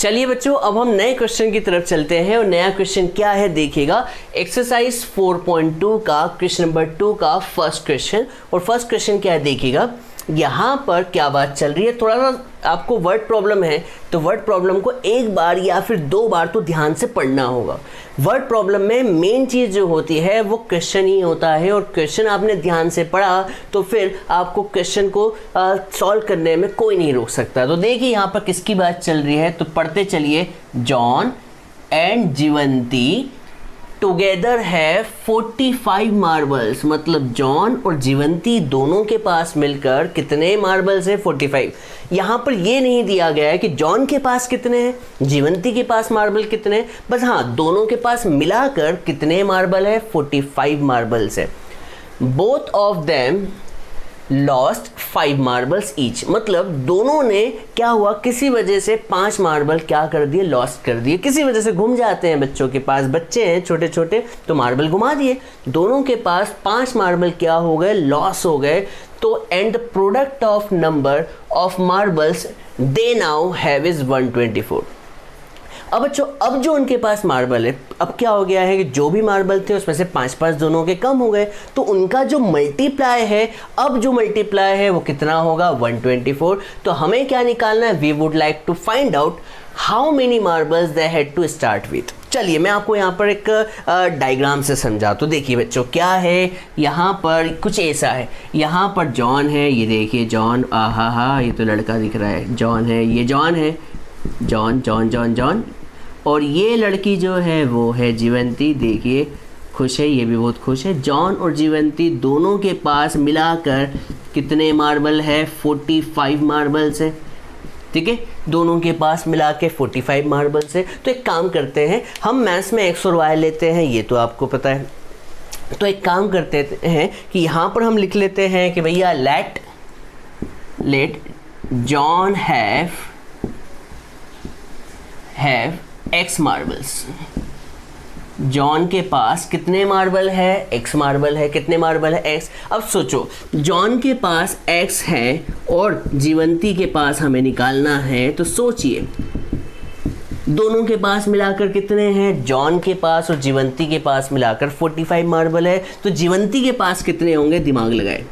चलिए बच्चों, अब हम नए क्वेश्चन की तरफ चलते हैं और नया क्वेश्चन क्या है देखिएगा। एक्सरसाइज 4.2 का क्वेश्चन नंबर 2 का फर्स्ट क्वेश्चन। और फर्स्ट क्वेश्चन क्या है देखिएगा। यहाँ पर क्या बात चल रही है, थोड़ा सा आपको वर्ड प्रॉब्लम है तो वर्ड प्रॉब्लम को एक बार या फिर 2 बार तो ध्यान से पढ़ना होगा। वर्ड प्रॉब्लम में मेन चीज़ जो होती है वो क्वेश्चन ही होता है, और क्वेश्चन आपने ध्यान से पढ़ा तो फिर आपको क्वेश्चन को सॉल्व करने में कोई नहीं रोक सकता। तो देखिए यहाँ पर किसकी बात चल रही है, तो पढ़ते चलिए। जॉन एंड जीवंती टुगेदर है 45 मार्बल्स, मतलब जॉन और जीवंती दोनों के पास मिलकर कितने मार्बल्स हैं, 45। यहाँ पर ये नहीं दिया गया है कि जॉन के पास कितने हैं, जीवंती के पास मार्बल कितने हैं, बस हाँ दोनों के पास मिलाकर कितने मार्बल है, 45 मार्बल्स है। Both of them lost 5 marbles each, मतलब दोनों ने क्या हुआ, किसी वजह से 5 मार्बल क्या कर दिए, लॉस्ट कर दिए। किसी वजह से घूम जाते हैं बच्चों के पास, बच्चे हैं छोटे छोटे तो मार्बल घुमा दिए, दोनों के पास 5 मार्बल क्या हो गए, लॉस हो गए। तो and the product of number of marbles they now have is 124। अब बच्चों, अब जो उनके पास मार्बल है, अब क्या हो गया है कि जो भी मार्बल थे उसमें से 5-5 दोनों के कम हो गए, तो उनका जो मल्टीप्लाई है, अब जो मल्टीप्लाई है वो कितना होगा, 124। तो हमें क्या निकालना है, we would like to find out how many marbles they had to start with. चलिए मैं आपको यहाँ पर एक डायग्राम से समझा। तो देखिए बच्चों क्या है, यहाँ पर कुछ ऐसा है, यहाँ पर जॉन है, ये देखिए जॉन, आहा हा ये तो लड़का दिख रहा है, जॉन है, ये जॉन है, जॉन जॉन जॉन जॉन, और ये लड़की जो है वो है जीवंती, देखिए खुश है, ये भी बहुत खुश है। जॉन और जीवंती दोनों के पास मिलाकर कितने मार्बल है, 45 मार्बल्स है, ठीक है, दोनों के पास मिला के 45 मार्बल्स है। तो एक काम करते हैं, हम मैथ्स में एक्स और वाई लेते हैं, ये तो आपको पता है। तो एक काम करते हैं कि यहाँ पर हम लिख लेते हैं कि भैया let John have X marbles. John के पास कितने मार्बल है, एक्स मार्बल है, कितने मार्बल है, एक्स। अब सोचो, जॉन के पास एक्स है और जीवंती के पास हमें निकालना है, तो सोचिए दोनों के पास मिलाकर कितने हैं, जॉन के पास और जीवंती के पास मिलाकर 45 मार्बल है। तो जीवंती के पास कितने होंगे, दिमाग लगाए,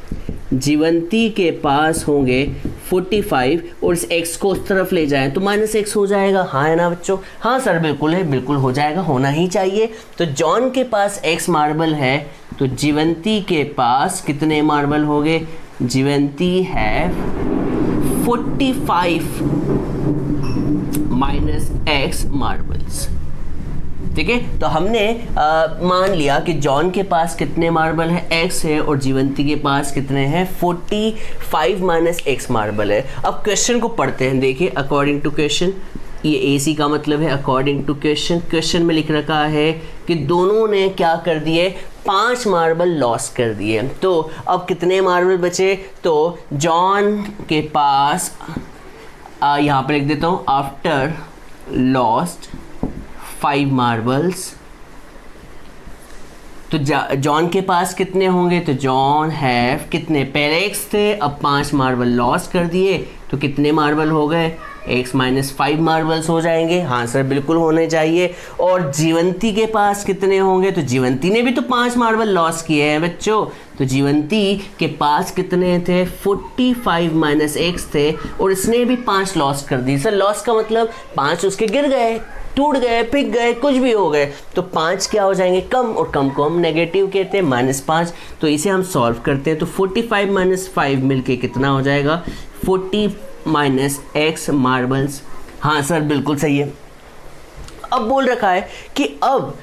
जीवंती के पास होंगे 45, और इस x को उस तरफ ले जाएं तो -x हो जाएगा, हाँ है ना बच्चों, हाँ सर बिल्कुल है, बिल्कुल हो जाएगा, होना ही चाहिए। तो जॉन के पास x मार्बल है, तो जीवंती के पास कितने मार्बल हो गए, जीवंती है 45 -x मार्बल्स, ठीक है। तो हमने मान लिया कि जॉन के पास कितने मार्बल है, x है, और जीवंती के पास कितने हैं, 45 -x मार्बल है। अब क्वेश्चन को पढ़ते हैं, देखिए अकॉर्डिंग टू क्वेश्चन, ये AC का मतलब है अकॉर्डिंग टू क्वेश्चन। क्वेश्चन में लिख रखा है कि दोनों ने क्या कर दिए, 5 मार्बल लॉस कर दिए। तो अब कितने मार्बल बचे, तो जॉन के पास यहाँ पर लिख देता हूँ, आफ्टर लॉस्ट 5 मार्बल्स, तो जॉन के पास कितने होंगे, तो जॉन हैव कितने, पहले x थे, अब 5 मार्बल लॉस कर दिए, तो कितने मार्बल हो गए, x -5 मार्बल्स हो जाएंगे, हाँ सर बिल्कुल होने चाहिए। और जीवंती के पास कितने होंगे, तो जीवंती ने भी तो 5 मार्बल लॉस किए हैं बच्चों, तो जीवंती के पास कितने थे, 45 -x थे, और इसने भी 5 लॉस कर दी। सर लॉस का मतलब 5 उसके गिर गए, टूट गए, पिक गए, कुछ भी हो गए, तो 5 क्या हो जाएंगे, कम, और कम को हम नेगेटिव कहते हैं, -5। तो इसे हम सॉल्व करते हैं, तो 45 -5 मिलके कितना हो जाएगा, 40 -x मार्बल्स, हाँ सर बिल्कुल सही है। अब बोल रखा है कि अब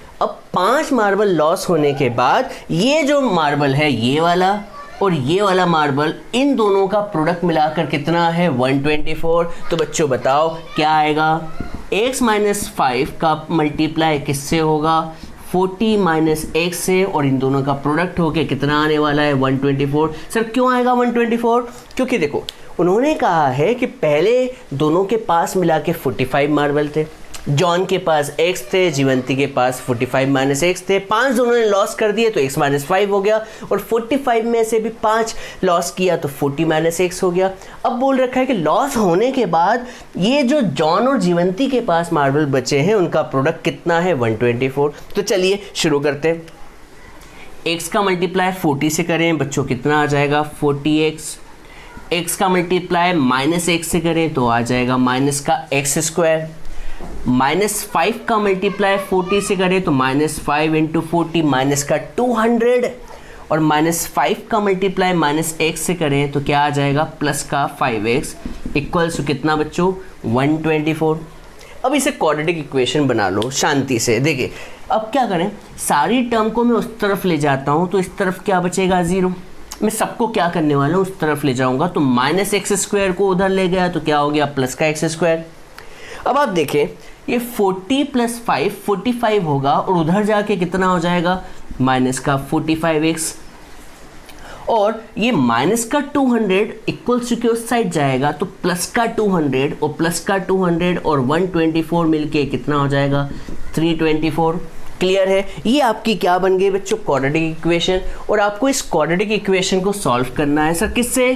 5 मार्बल लॉस होने के बाद ये जो मार्बल है, ये वाला और ये वाला मार्बल, इन दोनों का प्रोडक्ट मिलाकर कितना है, 124। तो बच्चों बताओ क्या आएगा, x -5 का मल्टीप्लाई किससे होगा, 40 -x से, और इन दोनों का प्रोडक्ट होके कितना आने वाला है, 124। सर क्यों आएगा 124, क्योंकि देखो उन्होंने कहा है कि पहले दोनों के पास मिला के 45 मार्बल थे, जॉन के पास x थे, जीवंती के पास 45 माइनस x थे, 5 दोनों ने लॉस कर दिए तो x माइनस 5 हो गया, और 45 में से भी 5 लॉस किया तो 40 माइनस x हो गया। अब बोल रखा है कि लॉस होने के बाद ये जो जॉन और जीवंती के पास मार्बल बचे हैं उनका प्रोडक्ट कितना है, 124। तो चलिए शुरू करते हैं। x का मल्टीप्लाई 40 से करें बच्चों, कितना आ जाएगा 40x। x का मल्टीप्लाई माइनस x से करें तो आ जाएगा माइनस का x स्क्वायर। -5 का मल्टीप्लाई 40 से करें तो -5 इंटू 40 माइनस का 200, और -5 का मल्टीप्लाई -x से करें तो क्या आ जाएगा प्लस का 5x इक्वल्स टू कितना बच्चों, 124। अब इसे क्वाड्रेटिक इक्वेशन बना लो शांति से। देखिए अब क्या करें, सारी टर्म को मैं उस तरफ ले जाता हूँ तो इस तरफ क्या बचेगा 0। मैं सबको क्या करने वाला हूँ, उस तरफ ले जाऊँगा तो -x² को उधर ले गया तो क्या हो गया प्लस का x²। अब आप देखें ये 40 + 5 45 होगा, और उधर जाके कितना हो जाएगा माइनस का 45x, और ये माइनस का 200 इक्वल्स टू के उस साइड जाएगा तो प्लस का 200 और प्लस का 200 और 124 मिलके कितना हो जाएगा 324। क्लियर है, ये आपकी क्या बन गई बच्चों, क्वाड्रेटिक इक्वेशन। और आपको इस क्वाड्रेटिक इक्वेशन को सॉल्व करना है सर किससे,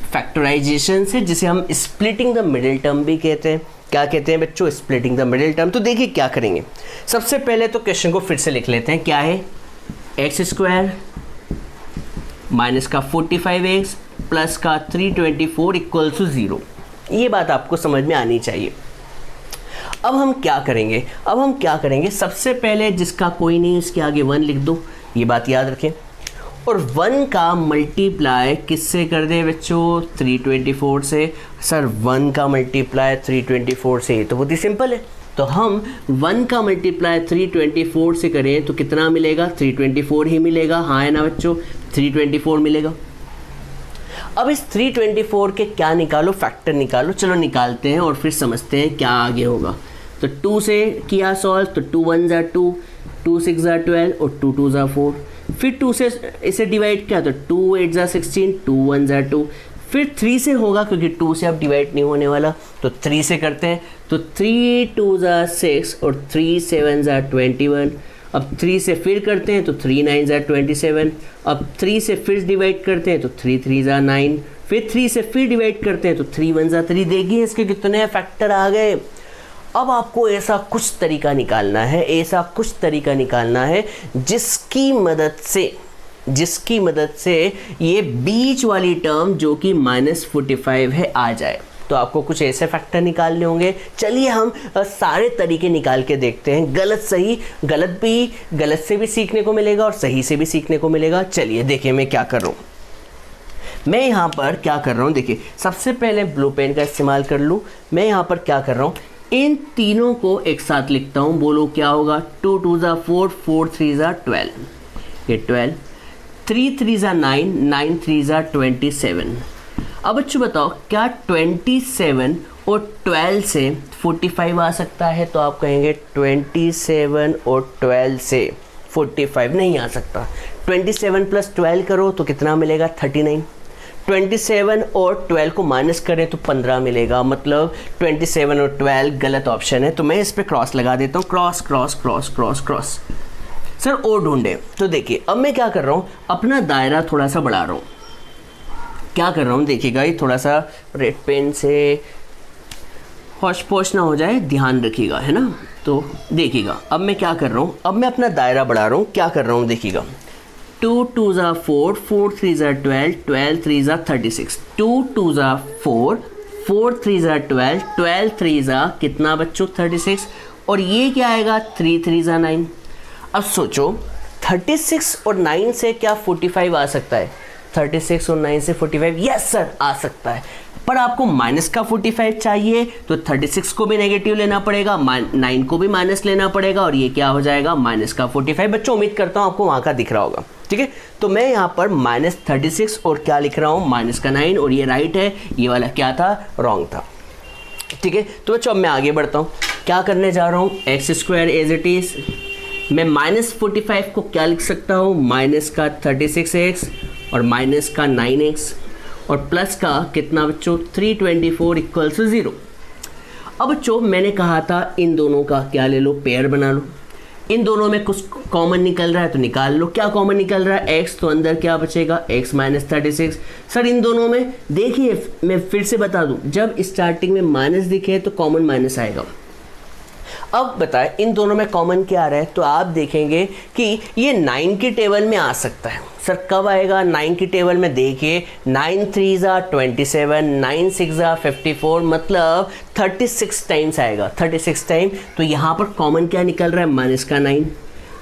फैक्टराइजेशन से, जिसे हम स्प्लिटिंग द मिडिल टर्म भी कहते हैं। क्या कहते हैं बच्चों, स्प्लिटिंग द मिडिल टर्म। तो देखिए क्या करेंगे, सबसे पहले तो क्वेश्चन को फिर से लिख लेते हैं। क्या है, x² माइनस का 45x प्लस का 324 इक्वल्स टू 0। ये बात आपको समझ में आनी चाहिए। अब हम क्या करेंगे, सबसे पहले जिसका कोई नहीं इसके आगे 1 लिख दो, ये बात याद रखें। और 1 का मल्टीप्लाई किससे कर दे बच्चों, 324 से। सर 1 का मल्टीप्लाई 324 से, तो बहुत ही सिंपल है। तो हम 1 का मल्टीप्लाई 324 से करें तो कितना मिलेगा, 324 ही मिलेगा। हाँ है ना बच्चों, 324 मिलेगा। अब इस 324 के क्या निकालो, फैक्टर निकालो। चलो निकालते हैं और फिर समझते हैं क्या आगे होगा। तो 2 से किया सॉल्व तो 2 1 ज़ा 2, 2 6 ज़ा 12 और 2 2 ज़ा 4। फिर 2 से इसे डिवाइड किया तो 2 8 ज़ा 16, 2 1 ज़ा 2। फिर 3 से होगा क्योंकि 2 से अब डिवाइड नहीं होने वाला, तो 3 से करते हैं। तो 3 2 ज़ा 6 और 3 7 ज़ा 21। अब 3 से फिर करते हैं तो 3 9 ज़ा 27। अब 3 से फिर डिवाइड करते हैं तो 3 3 ज़ा 9। फिर 3 से फिर डिवाइड करते हैं तो 3 1 ज़ा 3। देखिए इसके कितने फैक्टर आ गए। अब आपको ऐसा कुछ तरीका निकालना है, जिसकी मदद से ये बीच वाली टर्म जो कि -45 है आ जाए। तो आपको कुछ ऐसे फैक्टर निकालने होंगे। चलिए हम सारे तरीके निकाल के देखते हैं, गलत से भी सीखने को मिलेगा और सही से भी सीखने को मिलेगा। चलिए देखिए मैं क्या कर रहा हूँ, मैं यहाँ पर क्या कर रहा हूँ। देखिए सबसे पहले ब्लू पेन का इस्तेमाल कर लूँ। मैं यहाँ पर क्या कर रहा हूँ, इन तीनों को एक साथ लिखता हूँ। बोलो क्या होगा, 2 2 ज़ा 4, 4 3 ज़ा 12, ये 12, 3 3 ज़ा 9, 9 3 ज़ा 27। अब बच्चों बताओ क्या 27 और 12 से 45 आ सकता है? तो आप कहेंगे 27 और 12 से 45 नहीं आ सकता। 27 + 12 करो तो कितना मिलेगा, 39। 27 और 12 को माइनस करें तो 15 मिलेगा, मतलब 27 और 12 गलत ऑप्शन है। तो मैं इस पर क्रॉस लगा देता हूँ, cross cross cross cross cross. Sir ओ ढूंढे। तो देखिए अब मैं क्या कर रहा हूँ, अपना दायरा थोड़ा सा बढ़ा रहा हूँ। क्या कर रहा हूँ देखिएगा, ये थोड़ा सा रेड पेन से होश पोश ना हो जाए, ध्यान रखिएगा, है ना। तो देखिएगा अब मैं क्या कर रहा हूँ, अब मैं अपना दायरा बढ़ा रहा हूँ। क्या कर रहा हूँ देखिएगा, 2 2 ज़ा 4, 4 3 ज़ा 12, 12 3 ज़ा 36। 2 2 ज़ा 4, 4 3 ज़ा 12, 12 3 ज़ा कितना बच्चों 36, और ये क्या आएगा 3 3 ज़ा 9। अब सोचो 36 और 9 से क्या 45 आ सकता है? 36 और 9 से 45, यस सर आ सकता है। पर आपको माइनस का 45 चाहिए तो 36 को भी नेगेटिव लेना पड़ेगा, 9 को भी माइनस लेना पड़ेगा, और ये क्या हो जाएगा माइनस का 45। बच्चों उम्मीद करता हूँ आपको वहाँ का दिख रहा होगा, ठीक है। तो मैं यहाँ पर -36 और क्या लिख रहा हूँ माइनस का 9, और ये राइट है, ये वाला क्या था, रॉन्ग था, ठीक है। तो बच्चों अब मैं आगे बढ़ता हूँ, क्या करने जा रहा हूँ, x² एज इट इज़। मैं -45 को क्या लिख सकता हूँ, माइनस का 36x और माइनस का 9x और प्लस का कितना बच्चों 324 इक्वल्स टू 0। अब बच्चों मैंने कहा था इन दोनों का क्या ले लो, पेयर बना लो। इन दोनों में कुछ कॉमन निकल रहा है तो निकाल लो। क्या कॉमन निकल रहा है, x, तो अंदर क्या बचेगा x माइनस 36। सर इन दोनों में देखिए, मैं फिर से बता दूं, जब स्टार्टिंग में माइनस दिखे तो कॉमन माइनस आएगा। अब बताएं इन दोनों में कॉमन क्या आ रहा है, तो आप देखेंगे कि ये 9 की टेबल में आ सकता है। सर कब आएगा 9 की टेबल में, देखिए 9 3 27, 9 6 54, मतलब 36 टाइम्स आएगा, 36 टाइम। तो यहाँ पर कॉमन क्या निकल रहा है, माइनस का 9।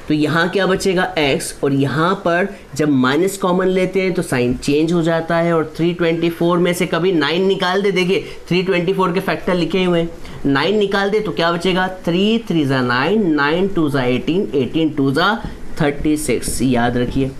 तो यहाँ क्या बचेगा x, और यहाँ पर जब माइनस कॉमन लेते हैं तो साइन चेंज हो जाता है, और 324 में से कभी 9 निकाल दे, देखिए 324 के फैक्टर लिखे हुए हैं, 9 निकाल दे तो क्या बचेगा, 3 3 9, 9 2 18, 18 2 36। याद रखिए।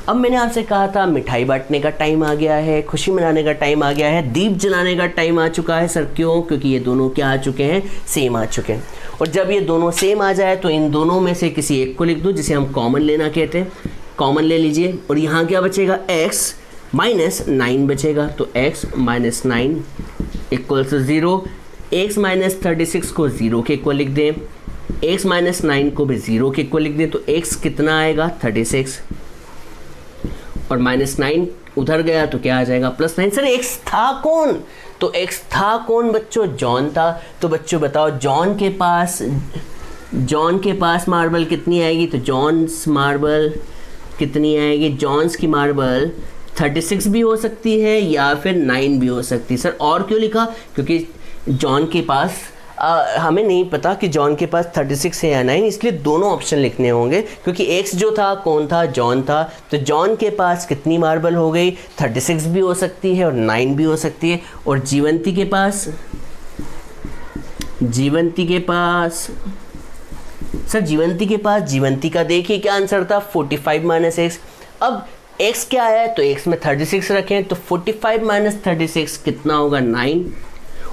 अब मैंने आपसे कहा था मिठाई बांटने का टाइम आ गया है, खुशी मनाने का टाइम आ गया है, दीप जलाने का टाइम आ चुका है। सर क्यों, क्योंकि ये दोनों क्या आ चुके हैं, सेम आ चुके हैं। और जब ये दोनों सेम आ जाए तो इन दोनों में से किसी एक को लिख दो जिसे हम कॉमन लेना कहते हैं। कॉमन ले लीजिए, और यहाँ क्या बचेगा, x माइनस 9 बचेगा। तो x minus 9 equals 0। x minus 36 को 0 के इक्वल लिख दें, x माइनस 9 को भी 0 के इक्वल लिख दें, तो x कितना आएगा, 36, और माइनस 9 उधर गया तो क्या आ जाएगा, प्लस 9। सर x था कौन, तो x था कौन बच्चों, जॉन था। तो बच्चों बताओ जॉन के पास मार्बल कितनी आएगी, तो जॉन्स मार्बल कितनी आएगी, जॉन्स की मार्बल 36 भी हो सकती है या फिर 9 भी हो सकती है। सर और क्यों लिखा, क्योंकि जॉन के पास हमें नहीं पता कि जॉन के पास 36 है या 9, इसलिए दोनों ऑप्शन लिखने होंगे, क्योंकि x जो था कौन था, जॉन था। तो जॉन के पास कितनी मार्बल हो गई, 36 भी हो सकती है और 9 भी हो सकती है। और जीवंती के पास सर जीवंती का देखिए क्या आंसर था, 45 माइनस x। अब x क्या है, तो x में 36 रखें, तो 45 माइनस 36 कितना होगा, 9।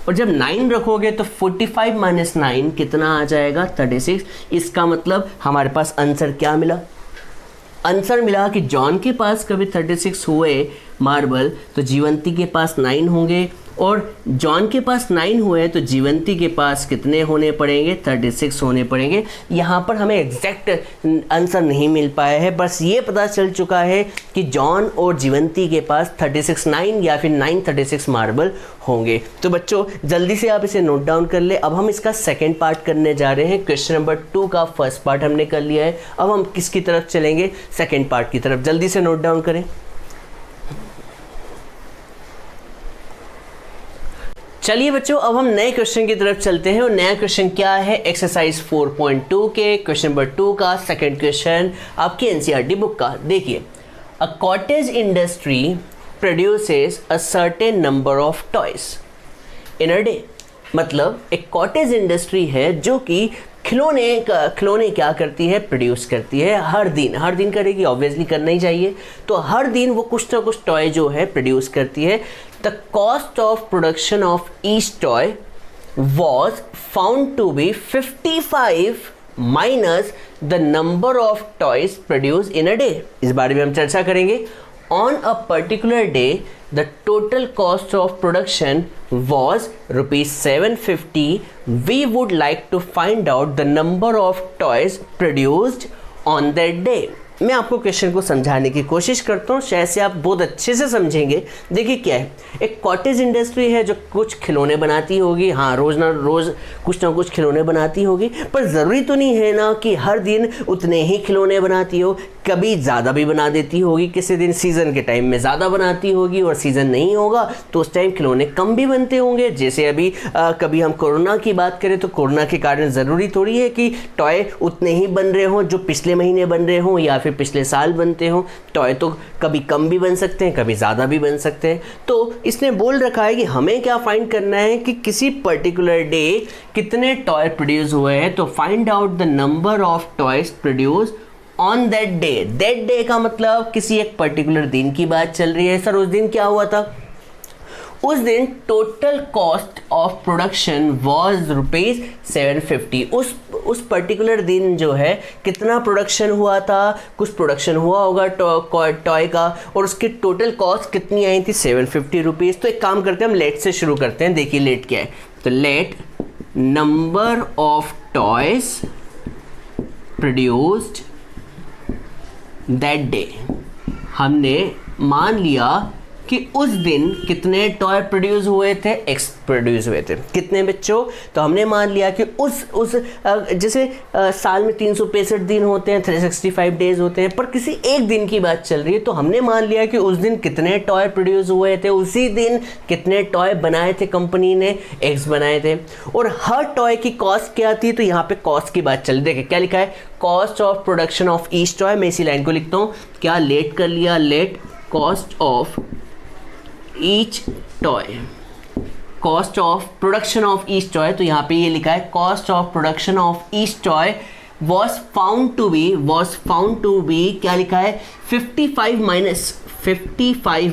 और जब 9 रखोगे तो 45 माइनस 9 कितना आ जाएगा, 36। इसका मतलब हमारे पास आंसर क्या मिला, आंसर मिला कि जॉन के पास कभी 36 हुए मार्बल तो जीवंती के पास 9 होंगे, और जॉन के पास 9 हुए तो जीवंती के पास कितने होने पड़ेंगे, 36 होने पड़ेंगे। यहाँ पर हमें एग्जैक्ट आंसर नहीं मिल पाया है, बस ये पता चल चुका है कि जॉन और जीवंती के पास 36 9 या फिर 9 36 मार्बल होंगे। तो बच्चों जल्दी से आप इसे नोट डाउन कर ले। अब हम इसका सेकेंड पार्ट करने जा रहे हैं। क्वेश्चन नंबर 2 का फर्स्ट पार्ट हमने कर लिया है, अब हम किसकी तरफ चलेंगे, सेकेंड पार्ट की तरफ। जल्दी से नोट डाउन करें। चलिए बच्चों अब हम नए क्वेश्चन की तरफ चलते हैं, और नया क्वेश्चन क्या है, एक्सरसाइज 4.2 के क्वेश्चन नंबर 2 का सेकंड क्वेश्चन आपकी एनसीईआरटी बुक का। देखिए, a cottage industry produces a certain number of toys in a day. मतलब एक कॉटेज इंडस्ट्री है जो कि खिलौने क्या करती है, प्रोड्यूस करती है हर दिन करेगी, ऑब्वियसली करना ही चाहिए। तो हर दिन वो कुछ ना कुछ टॉय जो है प्रोड्यूस करती है। The cost of production of each toy was found to be 55 minus the number of toys produce in a day. इस बारे में हम चर्चा करेंगे। On a particular day, the total cost of production was rupees 750. We would like to find out the number of toys produced on that day. मैं आपको question को समझाने की कोशिश करता हूँ, शायद से आप बहुत अच्छे से समझेंगे। देखिए क्या है, एक कॉटेज इंडस्ट्री है जो कुछ खिलौने बनाती होगी, हाँ रोज़ ना कुछ खिलौने बनाती होगी, पर ज़रूरी तो नहीं है ना कि हर दिन उतने ही खिलौने बनाती हो, कभी ज़्यादा भी बना देती होगी, किसी दिन सीज़न के टाइम में ज़्यादा बनाती होगी और सीज़न नहीं होगा तो उस टाइम खिलौने कम भी बनते होंगे। जैसे अभी कभी हम कोरोना की बात करें तो कोरोना के कारण ज़रूरी थोड़ी है कि टॉय उतने ही बन रहे हों जो पिछले महीने बन रहे हों या फिर पिछले साल बनते हों। टॉय तो कभी कम भी बन सकते हैं, कभी ज़्यादा भी बन सकते हैं। तो इसने बोल रखा है कि हमें क्या फाइंड करना है कि किसी पर्टिकुलर डे कितने टॉय प्रोड्यूस हुए हैं। तो find out the number of toys produce on that day. That day का मतलब किसी एक पर्टिकुलर दिन की बात चल रही है। सर उस दिन क्या हुआ था, उस दिन total cost of production was rupees 750। उस पर्टिकुलर दिन जो है कितना प्रोडक्शन हुआ था, कुछ प्रोडक्शन हुआ होगा टॉय का, और उसकी टोटल कॉस्ट कितनी आई थी, 750 रुपीज़। तो एक काम करते हैं, हम लेट से शुरू करते हैं। देखिए लेट क्या है, तो let number of toys produced that day. हमने मान लिया कि उस दिन कितने टॉय प्रोड्यूस हुए थे, एक्स प्रोड्यूस हुए थे। कितने बच्चों? तो हमने मान लिया कि उस जैसे साल में 365 दिन होते हैं, 365 डेज होते हैं, पर किसी एक दिन की बात चल रही है, तो हमने मान लिया कि उस दिन कितने टॉय प्रोड्यूस हुए थे, उसी दिन कितने टॉय बनाए थे कंपनी ने, एक्स बनाए थे। और हर टॉय की कॉस्ट क्या थी, तो यहाँ पे कॉस्ट की बात चल रही है। देखिए क्या लिखा है, cost of production of each toy. मैं इसी लाइन को लिखता हूँ, क्या लेट कर लिया, let cost of each toy, cost of production of each toy. तो यहाँ पे ये लिखा है cost of production of each toy was found to be क्या लिखा है 55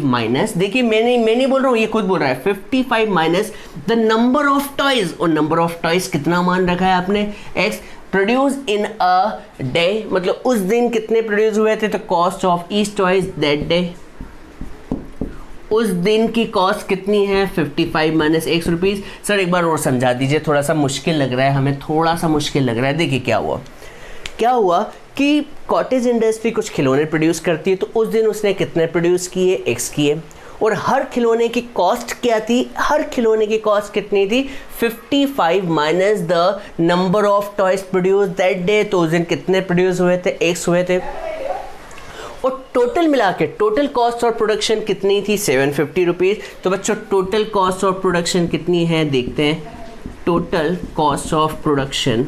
माइनस, देखिए मैं नहीं बोल रहा हूँ, ये खुद बोल रहा है 55 minus the number of toys. और नंबर ऑफ टॉयज कितना मान रखा है आपने, x, produce in a day, मतलब उस दिन कितने प्रोड्यूस हुए थे, तो cost of each toys that day, उस दिन की कॉस्ट कितनी है 55 माइनस एक्स रुपीज़। सर एक बार और समझा दीजिए, थोड़ा सा मुश्किल लग रहा है हमें, थोड़ा सा मुश्किल लग रहा है। देखिए क्या हुआ कि कॉटेज इंडस्ट्री कुछ खिलौने प्रोड्यूस करती है, तो उस दिन उसने कितने प्रोड्यूस किए, एक्स किए, और हर खिलौने की कॉस्ट क्या थी, हर खिलौने की कॉस्ट कितनी थी 55 minus the number of toys produce that day, तो उस दिन कितने प्रोड्यूस हुए थे, एक्स हुए थे। और टोटल मिला के टोटल कॉस्ट और प्रोडक्शन कितनी थी 750 रुपीज़। तो बच्चों टोटल कॉस्ट और प्रोडक्शन कितनी है देखते हैं, total cost of production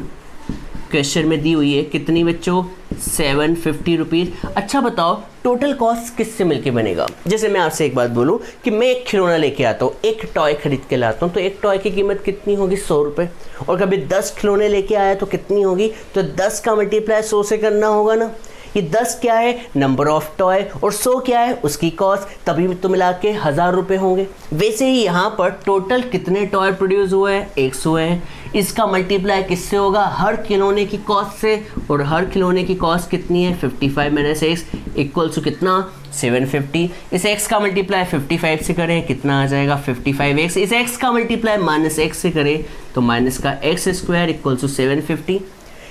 question में दी हुई है कितनी बच्चों 750 रुपीज़। अच्छा बताओ टोटल कॉस्ट किससे मिलके बनेगा। जैसे मैं आपसे एक बात बोलूँ कि मैं एक खिलौना लेके आता हूँ, एक टॉय खरीद के लाता हूँ, तो एक टॉय की कीमत कितनी होगी 100 रुपये, और कभी 10 खिलौने लेके आया तो कितनी होगी, तो 10 का मल्टीप्लाई 100 से करना होगा ना। ये 10 क्या है नंबर ऑफ टॉय, और 100 क्या है उसकी कॉस्ट, तभी तो मिला के 1000 रुपये होंगे। वैसे ही यहाँ पर टोटल कितने टॉय प्रोड्यूस हुए हैं, 100 हुए हैं, इसका मल्टीप्लाई किससे होगा, हर खिलौने की कॉस्ट से, और हर खिलौने की कॉस्ट कितनी है 55 माइनस एक्स इक्वल्स टू कितना 750। इस x का मल्टीप्लाई 55 से करें कितना आ जाएगा 55x, इस x का मल्टीप्लाई माइनस x से करें तो माइनस का एक्स स्क्वायर इक्वल्स टू 750।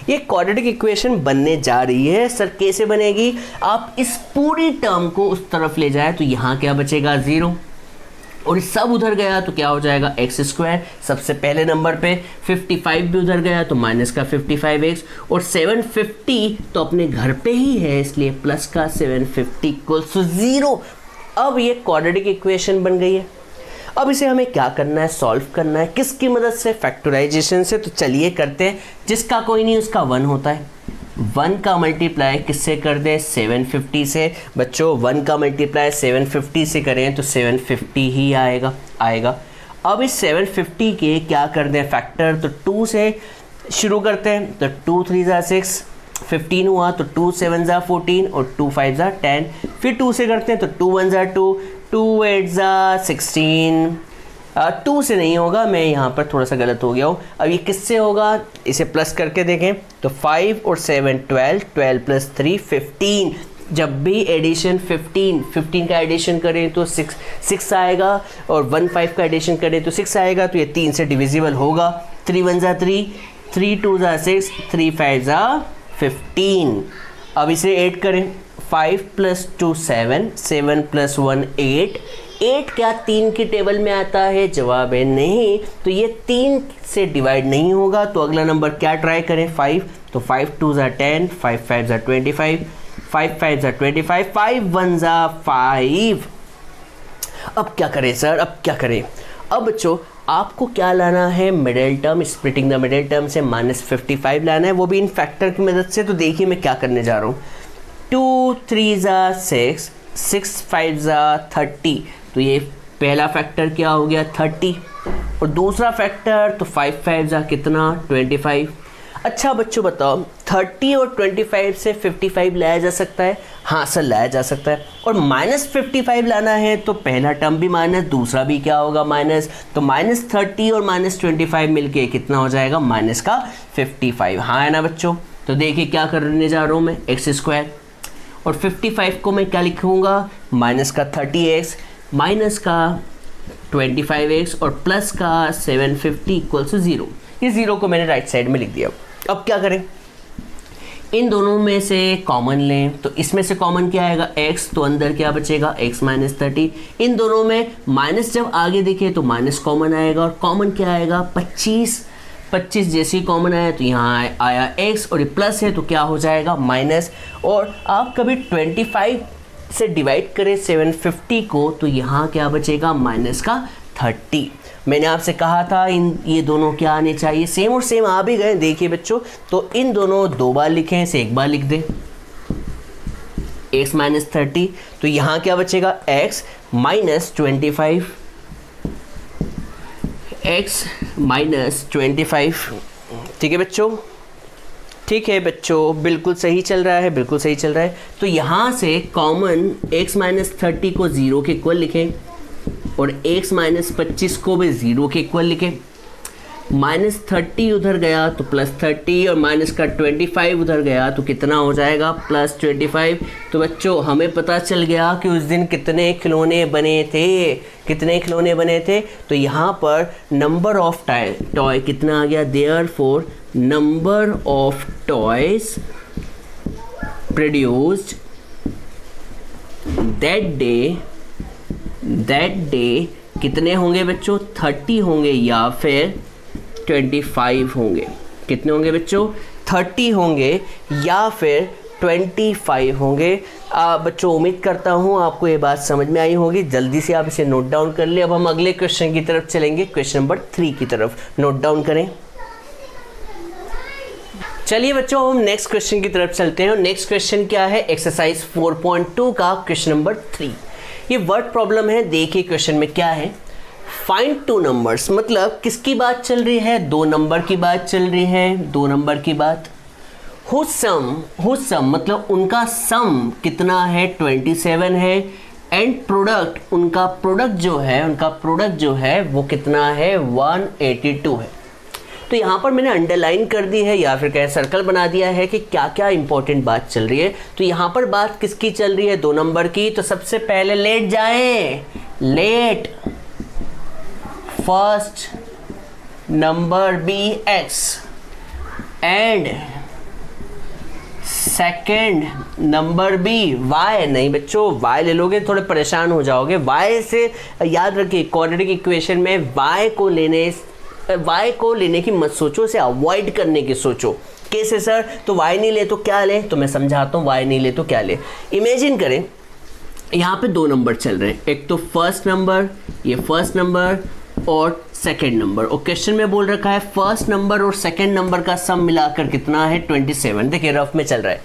ये क्वाड्रेटिक इक्वेशन बनने जा रही है। सर कैसे बनेगी, आप इस पूरी टर्म को उस तरफ ले जाए तो यहाँ क्या बचेगा 0, और सब उधर गया तो क्या हो जाएगा एक्स स्क्वायर। सबसे पहले नंबर पे 55 भी उधर गया तो माइनस का 55x, और 750 तो अपने घर पे ही है इसलिए प्लस का 750 इक्वल्स टू 0। अब ये क्वाड्रेटिक इक्वेशन बन गई है। अब इसे हमें क्या करना है, सॉल्व करना है। किसकी मदद से, फैक्टराइजेशन से। तो चलिए करते हैं, जिसका कोई नहीं उसका 1 होता है। 1 का मल्टीप्लाई किससे कर दें 750 से। बच्चों 1 का मल्टीप्लाई 750 से करें तो 750 ही आएगा। अब इस 750 के क्या कर दें फैक्टर, तो 2 से शुरू करते हैं, तो 2 3 ज़ा 6, 15 हुआ तो 2 7 ज़ा 14 और 2 5 ज़ा 10। फिर 2 से करते हैं तो 2 1 ज़ा 2, 2 8 ज़ा 16। 2 से नहीं होगा, मैं यहाँ पर थोड़ा सा गलत हो गया हूँ। अब ये किससे होगा, इसे प्लस करके देखें तो 5 और 7 12, 12 प्लस 3 15। जब भी एडिशन 15 का एडिशन करें तो 6 आएगा, और 1 5 का एडिशन करें तो 6 आएगा, तो ये 3 से डिविजिबल होगा। 3 1 ज़ा 3, 3 2 ज़ा 6, 3 5 ज़ा 15। अब इसे ऐड करें, 5 प्लस 2 7, 7 प्लस 1 8। 8 क्या 3 की टेबल में आता है, जवाब है नहीं। तो ये 3 से डिवाइड नहीं होगा, तो अगला नंबर क्या ट्राई करें 5, तो 5 2 ज़ा 10, 5 5 ज़ा 25, 5 5 ज़ा 25, 5 1 ज़ा 5। अब क्या करें सर, अब क्या करें। अब बच्चों आपको क्या लाना है, middle term, splitting the middle term से -55 लाना है, वो भी इन फैक्टर की मदद से। तो देखिए मैं क्या करने जा रहा हूँ, 2 3 ज़ा 6, 6 5 ज़ा 30। तो ये पहला फैक्टर क्या हो गया 30, और दूसरा फैक्टर तो 5 5 ज़ा कितना 25। अच्छा बच्चों बताओ 30 और 25 से 55 लाया जा सकता है, हाँ सर लाया जा सकता है। और -55 लाना है तो पहला टर्म भी माइनस, दूसरा भी क्या होगा माइनस, तो -30 और -25 मिलके कितना हो जाएगा माइनस का 55। हाँ है ना बच्चों। तो देखिए क्या करने जा रहा हूँ मैं, एक्स स्क्वायर, और 55 को मैं क्या लिखूँगा माइनस का 30x, माइनस का 25x और प्लस का 750 इक्वल्स टू 0। इस 0 को मैंने राइट साइड में लिख दिया। अब क्या करें, इन दोनों में से कॉमन लें, तो इसमें से कॉमन क्या आएगा x, तो अंदर क्या बचेगा x माइनस 30। इन दोनों में माइनस जब आगे दिखे तो माइनस कॉमन आएगा, और कॉमन क्या आएगा 25। 25 जैसे ही कॉमन आया तो यहाँ आया x, और ये प्लस है तो क्या हो जाएगा माइनस। और आप कभी 25 से डिवाइड करें 750 को, तो यहाँ क्या बचेगा माइनस का 30। मैंने आपसे कहा था ये दोनों क्या आने चाहिए, सेम और सेम आ भी गए। देखिए बच्चों, तो इन दोनों 2 बार लिखे, इसे 1 बार लिख दें, x माइनस 30, तो यहाँ क्या बचेगा x माइनस 25, x माइनस 25। ठीक है बच्चों, ठीक है बच्चों, बिल्कुल सही चल रहा है, बिल्कुल सही चल रहा है। तो यहाँ से कॉमन x माइनस 30 को 0 के इक्वल लिखें, और x माइनस 25 को भी 0 के इक्वल लिखें। माइनस 30 उधर गया तो प्लस 30, और माइनस का 25 उधर गया तो कितना हो जाएगा प्लस 25। तो बच्चों हमें पता चल गया कि उस दिन कितने खिलौने बने थे, कितने खिलौने बने थे। तो यहाँ पर नंबर ऑफ टॉय कितना आ गया, therefore number of toys produced that day कितने होंगे बच्चों, 30 होंगे या फिर 25 होंगे। कितने होंगे बच्चों, 30 होंगे या फिर 25 होंगे। बच्चों उम्मीद करता हूँ आपको ये बात समझ में आई होगी। जल्दी से आप इसे नोट डाउन कर ले। अब हम अगले क्वेश्चन की तरफ चलेंगे, क्वेश्चन नंबर 3 की तरफ। नोट डाउन करें। चलिए बच्चों हम नेक्स्ट क्वेश्चन की तरफ चलते हैं। और नेक्स्ट क्वेश्चन क्या है, एक्सरसाइज 4.2 का क्वेश्चन नंबर 3। ये वर्ड प्रॉब्लम है। देखिए क्वेश्चन में क्या है, फाइंड 2 नंबर्स, मतलब किसकी बात चल रही है, 2 नंबर की बात चल रही है, 2 नंबर की बात। हुज सम मतलब उनका सम कितना है 27 है, एंड प्रोडक्ट उनका प्रोडक्ट जो है वो कितना है 182 है। तो यहाँ पर मैंने अंडरलाइन कर दी है या फिर कहें सर्कल बना दिया है कि क्या क्या इंपॉर्टेंट बात चल रही है। तो यहाँ पर बात किसकी चल रही है, 2 नंबर की। तो सबसे पहले लेट जाएं, let first number be x and second number be y। नहीं बच्चों, y ले लोगे थोड़े परेशान हो जाओगे। y से याद रखिए क्वाड्रेटिक इक्वेशन में y को लेने की मत सोचो, उसे अवॉइड करने की सोचो। कैसे सर, तो y नहीं ले तो क्या ले, तो मैं समझाता हूँ y नहीं ले तो क्या ले। इमेजिन करें यहाँ पे 2 नंबर चल रहे हैं, एक तो फर्स्ट नंबर, ये फर्स्ट नंबर और सेकेंड नंबर। और क्वेश्चन में बोल रखा है फर्स्ट नंबर और सेकेंड नंबर का सम मिलाकर कितना है 27। देखिए रफ में चल रहा है,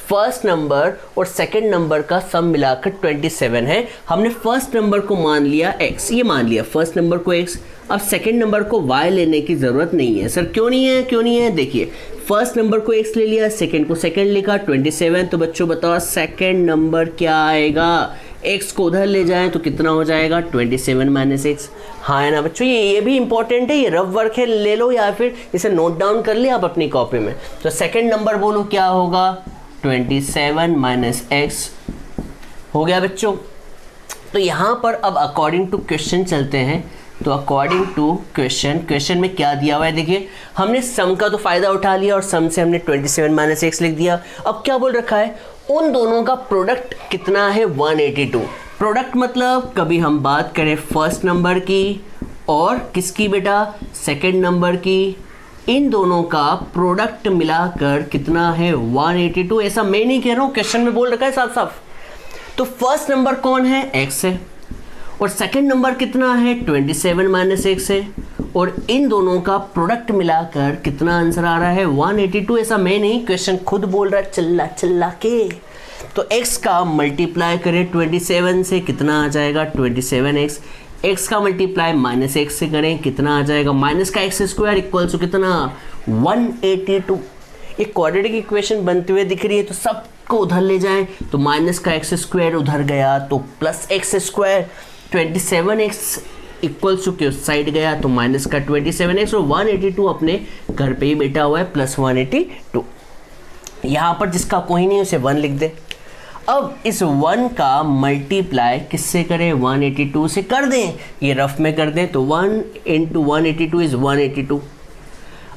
फर्स्ट नंबर और सेकंड नंबर का सम मिलाकर 27 है। हमने फर्स्ट नंबर को मान लिया x, ये मान लिया फर्स्ट नंबर को x। अब सेकंड नंबर को y लेने की ज़रूरत नहीं है। सर क्यों नहीं है, देखिए फर्स्ट नंबर को x ले लिया, सेकंड को सेकंड लिखा 27। तो बच्चों बताओ सेकंड नंबर क्या आएगा, x को उधर ले जाएं तो कितना हो जाएगा 27 माइनस x। हाँ है ना बच्चों, ये भी इंपॉर्टेंट है, ये रफ वर्क है, ले लो या फिर इसे नोट डाउन कर ले आप अपनी कॉपी में। तो सेकंड नंबर बोलो क्या होगा 27 माइनस x हो गया बच्चों। तो यहाँ पर अब अकॉर्डिंग टू क्वेश्चन चलते हैं। तो अकॉर्डिंग टू क्वेश्चन में क्या दिया हुआ है, देखिए हमने सम का तो फायदा उठा लिया और सम से हमने 27 माइनस x लिख दिया। अब क्या बोल रखा है, उन दोनों का प्रोडक्ट कितना है 182। प्रोडक्ट मतलब कभी हम बात करें फर्स्ट नंबर की और किसकी बेटा सेकंड नंबर की, इन दोनों का प्रोडक्ट मिलाकर कितना है 182। ऐसा मैं नहीं कह रहा हूँ, क्वेश्चन में बोल रखा है साफ साफ। तो फर्स्ट नंबर कौन है, x है, और सेकंड नंबर कितना है 27 माइनस x है, और इन दोनों का प्रोडक्ट मिलाकर कितना आंसर आ रहा है 182। ऐसा मैं नहीं, क्वेश्चन खुद बोल रहा है चिल्ला के। तो x का मल्टीप्लाई करें 27 से कितना आ जाएगा 27x, x का मल्टीप्लाई माइनस x से करें कितना आ जाएगा, माइनस का x स्क्वायर इक्वल टू कितना 182। एक क्वाड्रेटिक इक्वेशन बनते हुए दिख रही है तो सबको उधर ले जाएं, तो माइनस का x स्क्वायर उधर गया तो plus x square, 27x equals to के उस साइड गया तो माइनस का 27x, और 182 अपने घर पे ही बैठा हुआ है प्लस 182। यहाँ पर जिसका कोई नहीं उसे 1 लिख दे। अब इस 1 का मल्टीप्लाई किससे करें 182 से कर दें, ये रफ में कर दें। तो 1 × 182 इज 182।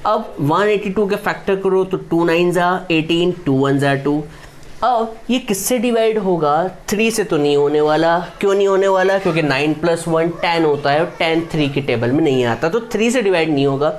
अब 182 के फैक्टर करो तो 2 9 ज़ा 18, 2 1 ज़ा 2। अब ये किससे डिवाइड होगा? 3 से तो नहीं होने वाला। क्यों नहीं होने वाला? क्योंकि 9 + 1 10 होता है और 10 3 के टेबल में नहीं आता, तो 3 से डिवाइड नहीं होगा।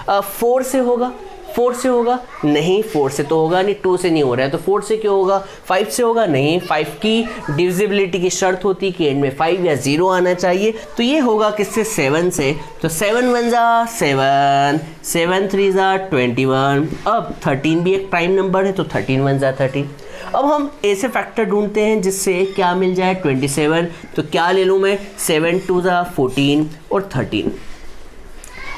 4 से होगा? 4 से होगा? नहीं, 4 से तो होगा नहीं, 2 से नहीं हो रहा है, तो 4 से क्यों होगा? 5 से होगा? नहीं, 5 की डिविजिबिलिटी की शर्त होती है कि एंड में 5 या 0 आना चाहिए, तो ये होगा किससे? 7 से। तो 7 1 ज़ा 7, 7 3 ज़ा 21। अब 13 भी एक प्राइम नंबर है, तो 13 1 ज़ा 13। अब हम ऐसे फैक्टर ढूंढते हैं जिससे क्या मिल जाए? 27। तो क्या ले लूँ मैं? 7 2 ज़ा 14 और 13।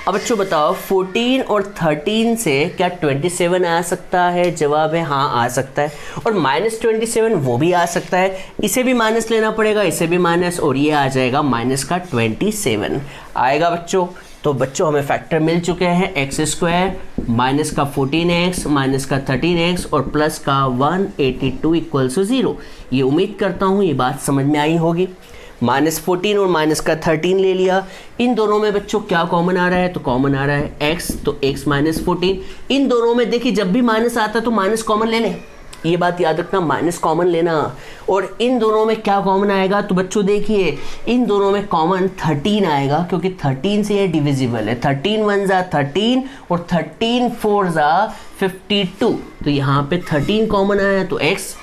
अब बच्चों बताओ, 14 और 13 से क्या 27 आ सकता है? जवाब है हाँ, आ सकता है। और -27 वो भी आ सकता है, इसे भी माइनस लेना पड़ेगा, इसे भी माइनस, और ये आ जाएगा माइनस का 27 आएगा बच्चों। तो बच्चों हमें फैक्टर मिल चुके हैं, x² माइनस का 14x माइनस का 13x और प्लस का 182 = 0। ये उम्मीद करता हूँ ये बात समझ में आई होगी। -14 और माइनस का 13 ले लिया। इन दोनों में बच्चों क्या कॉमन आ रहा है? तो कॉमन आ रहा है x, तो x - 14। इन दोनों में देखिए जब भी माइनस आता है तो माइनस कॉमन ले लें, ये बात याद रखना, माइनस कॉमन लेना। और इन दोनों में क्या कॉमन आएगा? तो बच्चों देखिए इन दोनों में कॉमन 13 आएगा, क्योंकि 13 से ये डिविजिबल है। 13 1 ज़ा 13 और 13 4 ज़ा 52। तो यहाँ पे 13 कॉमन आया तो x,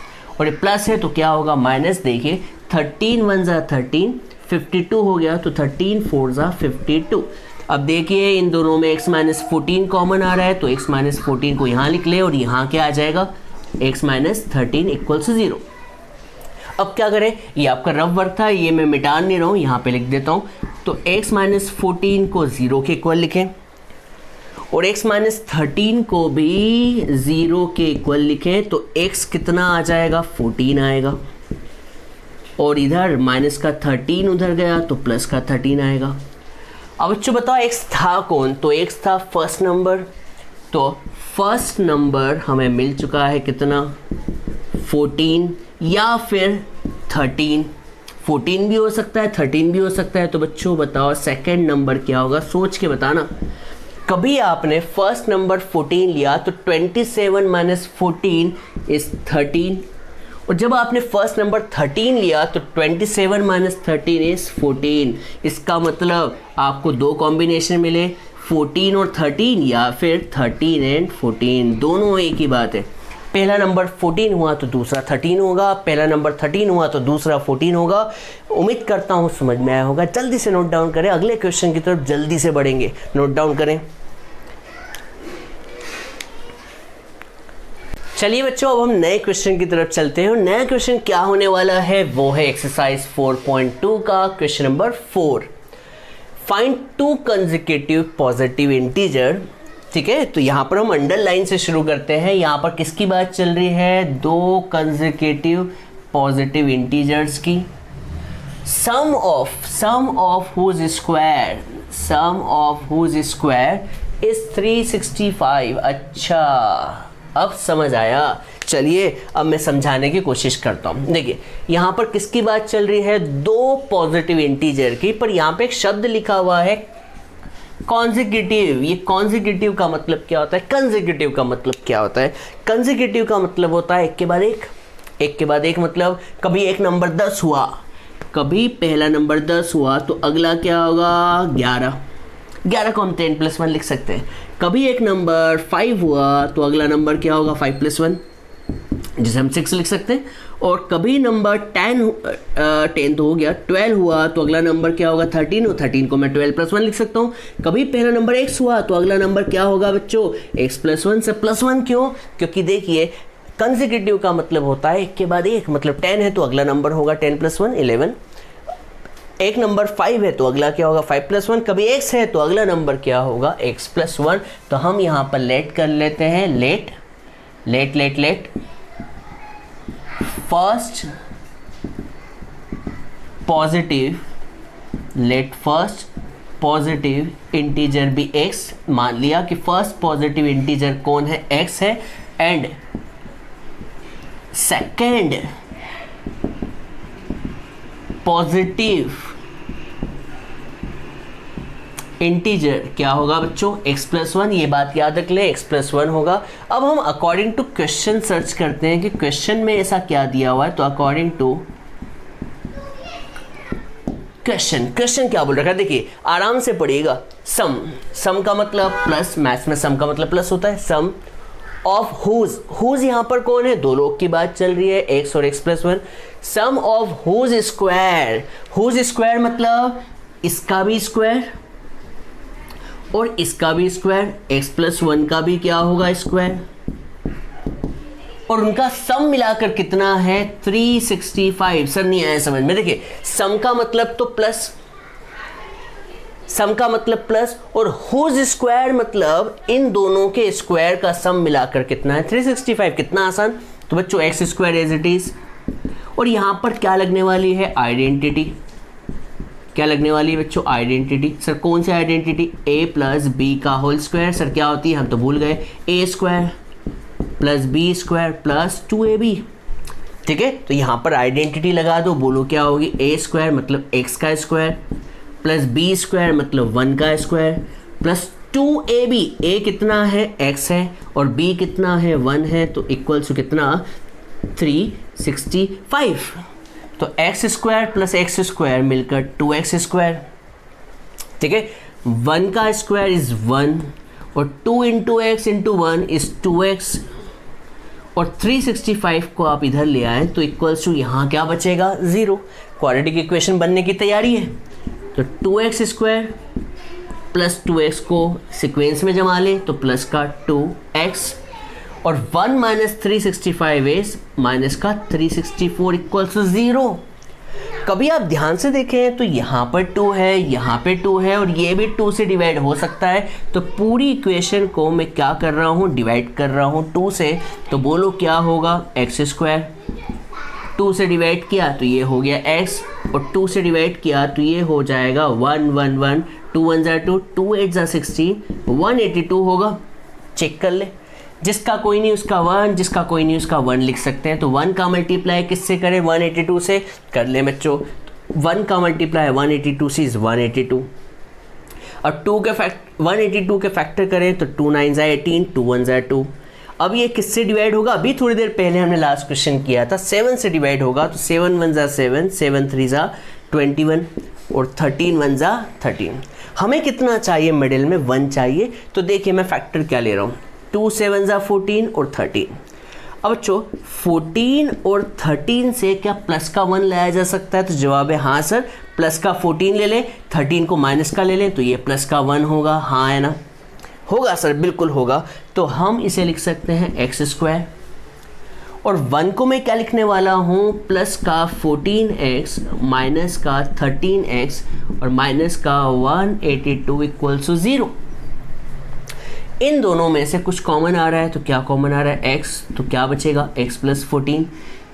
और ये प्लस है तो क्या होगा? माइनस। देखिए 13 1 ज़ा 13, 52 हो गया, तो 13 4 ज़ा 52। अब देखिए इन दोनों में x - 14 कॉमन आ रहा है, तो x - 14 को यहाँ लिख ले, और यहाँ क्या आ जाएगा? x - 13 = 0। अब क्या करें? ये आपका रफ वर्क था, ये मैं मिटा नहीं रहा हूँ, यहाँ पे लिख देता हूँ। तो x - 14 को 0 के इक्वल लिखें, और x - 13 को भी 0 के इक्वल लिखें, तो x कितना आ जाएगा? 14 आएगा, और इधर माइनस का 13 उधर गया तो प्लस का 13 आएगा। अब बच्चों बताओ x था कौन? तो x था फर्स्ट नंबर। तो फर्स्ट नंबर हमें मिल चुका है कितना? 14 या फिर 13। 14 भी हो सकता है, 13 भी हो सकता है। तो बच्चों बताओ सेकंड नंबर क्या होगा? सोच के बताना। कभी आपने फर्स्ट नंबर 14 लिया तो 27 - 14 = 13, और जब आपने फर्स्ट नंबर 13 लिया तो 27 - 13 = 14। इसका मतलब आपको दो कॉम्बिनेशन मिले, 14 और 13 या फिर 13 एंड 14, दोनों एक ही बात है। पहला नंबर 14 हुआ तो दूसरा 13 होगा, पहला नंबर 13 हुआ तो दूसरा 14 होगा। उम्मीद करता हूँ समझ में आया होगा। जल्दी से नोट डाउन करें, अगले क्वेश्चन की तरफ जल्दी से बढ़ेंगे। नोट डाउन करें। चलिए बच्चों अब हम नए क्वेश्चन की तरफ चलते हैं, और नया क्वेश्चन क्या होने वाला है वो है एक्सरसाइज 4.2 का question number 4। Find 2 consecutive positive integer. ठीक है, तो यहाँ पर हम अंडरलाइन से शुरू करते हैं। यहाँ पर किसकी बात चल रही है? 2 कंसेक्यूटिव पॉजिटिव इंटीजर्स की। सम ऑफ हुज स्क्वायर इज 365। अच्छा, अब समझ आया। चलिए अब मैं समझाने की कोशिश करता हूँ। देखिए यहाँ पर किसकी बात चल रही है? 2 पॉजिटिव इंटीजर की, पर यहाँ पे एक शब्द लिखा हुआ है कॉन्सेक्यूटिव। ये कॉन्सेक्यूटिव का मतलब क्या होता है? कंसेक्यूटिव का मतलब क्या होता है? कंसेक्यूटिव का मतलब होता है एक के बाद एक, एक के बाद एक। मतलब कभी एक नंबर 10 हुआ, कभी पहला नंबर 10 हुआ तो अगला क्या होगा? 11 को हम 10 + 1 लिख सकते हैं। कभी एक नंबर 5 हुआ तो अगला नंबर क्या होगा? 5 + 1, जिसे हम 6 लिख सकते हैं। और कभी नंबर 10 तो हो गया, 12 हुआ तो अगला नंबर क्या होगा? 13, और 13 को मैं 12 + 1 लिख सकता हूँ। कभी पहला नंबर x हुआ तो अगला नंबर क्या होगा बच्चों? x + 1 से +1। क्यों? क्योंकि देखिए कंसेक्यूटिव का मतलब होता है एक के बाद एक। मतलब 10 है तो अगला नंबर होगा 10 + 1 11। एक नंबर 5 है तो अगला क्या होगा? 5 + 1। कभी x है तो अगला नंबर क्या होगा? x + 1। तो हम यहाँ पर लेट कर लेते हैं, लेट फर्स्ट पॉजिटिव इंटीजर भी x। मान लिया कि फर्स्ट पॉजिटिव इंटीजर कौन है? x है। एंड सेकेंड पॉजिटिव इंटीजर क्या होगा बच्चों, x+1, ये बात याद रख ले, x+1 होगा। अब हम अकॉर्डिंग टू क्वेश्चन सर्च करते हैं कि क्वेश्चन में ऐसा क्या दिया हुआ है। तो अकॉर्डिंग टू क्वेश्चन क्या बोल रखा है, देखिए आराम से पढ़िएगा। सम का मतलब प्लस, मैथ्स में सम का मतलब प्लस होता है। सम ऑफ हुज यहाँ पर कौन है, दो लोग की बात चल रही है, x और x+1। Some of whose square मतलब इसका भी स्क्वायर और इसका भी स्क्वायर, x+1 का भी क्या होगा, स्क्वायर, और उनका सम मिलाकर कितना है 365। सर नहीं आया समझ में, देखिए सम का मतलब तो प्लस, सम का मतलब प्लस, और हुज स्क्वायर मतलब इन दोनों के स्क्वायर का सम मिलाकर कितना है 365। कितना आसान। तो बच्चों x² एज इट इज, और यहां पर क्या लगने वाली है, आइडेंटिटी। क्या लगने वाली है बच्चों, आइडेंटिटी। सर कौन सी आइडेंटिटी, a+b का होल स्क्वायर। सर क्या होती है, हम तो भूल गए, a² + b² + 2ab। ठीक है, तो यहां पर आइडेंटिटी लगा दो, बोलो क्या होगी, a² मतलब x का स्क्वायर + b² मतलब 1 का स्क्वायर + 2ab। a कितना है, x है, और b कितना है, 1 है, तो इक्वल्स टू कितना 365। तो x² + x² मिलकर 2x²। ठीक है, 1 का स्क्वायर इज 1 और 2 × x × 1 इज 2x, और 365 को आप इधर ले आए तो इक्वल्स टू यहाँ क्या बचेगा, 0। क्वाड्रेटिक इक्वेशन बनने की तैयारी है। तो 2x² + 2x को सीक्वेंस में जमा ले तो प्लस का 2x, और 1 - 365 इज माइनस का 364 इक्वल्स टू 0। कभी आप ध्यान से देखें तो यहाँ पर 2 है, यहाँ पे 2 है, और ये भी 2 से डिवाइड हो सकता है। तो पूरी इक्वेशन को मैं क्या कर रहा हूँ, डिवाइड कर रहा हूँ 2 से। तो बोलो क्या होगा, x²। 2 से डिवाइड किया तो ये हो गया x, और 2 से डिवाइड किया तो ये हो जाएगा 1 1 1, 2 1 2, 2 8 16, 182 होगा। चेक कर ले, जिसका कोई नहीं उसका 1, जिसका कोई नहीं उसका 1 लिख सकते हैं। तो 1 का मल्टीप्लाई किससे करें, 182 से कर ले बच्चों। 1 का मल्टीप्लाई 182 से इज 182, और 182 के फैक्टर करें तो 2 9 18, 2 1 2। अब ये किससे डिवाइड होगा, अभी थोड़ी देर पहले हमने लास्ट क्वेश्चन किया था, 7 से डिवाइड होगा। तो 7 1 7, 7 3 21, और 13 1 13। हमें कितना चाहिए, मिडिल में 1 चाहिए। तो देखिए मैं फैक्टर क्या ले रहा हूँ, 2 7 14 और 13। अब बच्चों 14 और 13 से क्या प्लस का 1 लाया जा सकता है, तो जवाब है हाँ सर। प्लस का 14 ले लें, 13 को माइनस का ले लें, तो ये प्लस का 1 होगा, हाँ है ना, होगा सर, बिल्कुल होगा। तो हम इसे लिख सकते हैं x², और 1 को मैं क्या लिखने वाला हूँ, प्लस का 14x माइनस का 13x और माइनस का 182 इक्वल्स टू 0। इन दोनों में से कुछ कॉमन आ रहा है, तो क्या कॉमन आ रहा है, x, तो क्या बचेगा x + 14।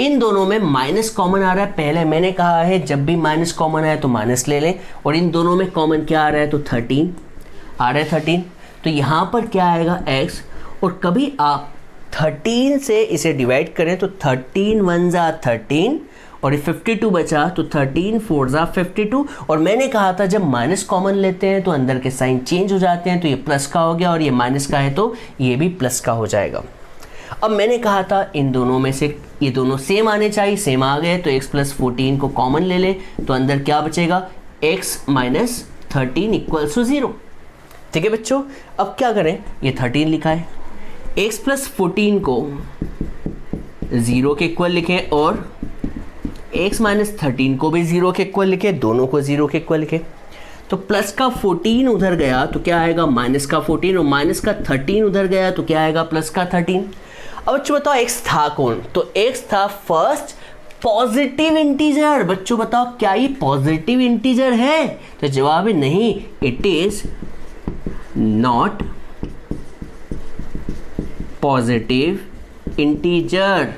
इन दोनों में माइनस कॉमन आ रहा है, पहले मैंने कहा है जब भी माइनस कॉमन आए तो माइनस ले लें, और इन दोनों में कॉमन क्या आ रहा है, तो 13 आ रहा है, 13। तो यहाँ पर क्या आएगा x, और कभी आप 13 से इसे डिवाइड करें तो 13 1 13, और 52 बचा तो 13 4 52। और मैंने कहा था जब माइनस कॉमन लेते हैं तो अंदर के साइन चेंज हो जाते हैं, तो ये प्लस का हो गया, और ये माइनस का है तो ये भी प्लस का हो जाएगा। अब मैंने कहा था इन दोनों में से ये दोनों सेम आने चाहिए, सेम आ गए, तो x + 14 को कॉमन ले ले तो अंदर क्या बचेगा, x - 13 इक्वल्स टू 0। ठीक है बच्चों, अब क्या करें, ये 13 लिखा है, x + 14 को 0 के इक्वल लिखें, और x - 13 को भी 0 के इक्वल लिखे, दोनों को 0 के इक्वल लिखे। तो प्लस का 14 उधर गया तो क्या आएगा, माइनस का 14, और माइनस का 13 उधर गया तो क्या आएगा, प्लस का 13। अब बच्चों बताओ x था कौन, तो x था फर्स्ट पॉजिटिव इंटीजर। बच्चों बताओ क्या ये पॉजिटिव इंटीजर है, तो जवाब है नहीं, it is not positive integer.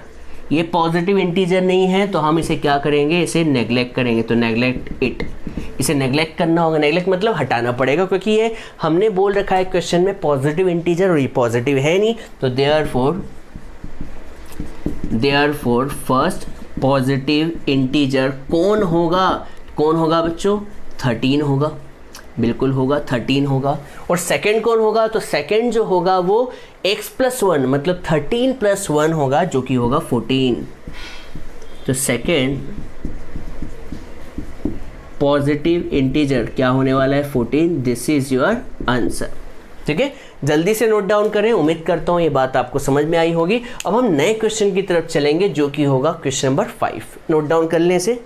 ये पॉजिटिव इंटीजर नहीं है, तो हम इसे क्या करेंगे, इसे नेग्लेक्ट करेंगे। तो नेग्लेक्ट इट, इसे नेग्लेक्ट करना होगा, नेग्लेक्ट मतलब हटाना पड़ेगा, क्योंकि ये हमने बोल रखा है क्वेश्चन में पॉजिटिव इंटीजर, और ये पॉजिटिव है नहीं। तो देयरफॉर फर्स्ट पॉजिटिव इंटीजर कौन होगा, कौन होगा बच्चों, 13 होगा। बिल्कुल होगा, 13 होगा। और सेकंड कौन होगा? तो सेकंड जो होगा वो x + 1 मतलब 13 + 1 होगा, जो कि होगा 14। तो सेकंड पॉजिटिव इंटीजर क्या होने वाला है? 14। This is your answer. ठीक है, जल्दी से नोट डाउन करें। उम्मीद करता हूँ ये बात आपको समझ में आई होगी। अब हम नए क्वेश्चन की तरफ चलेंगे, जो कि होगा क्वेश्चन नंबर 5। नोट डाउन कर लें इसे।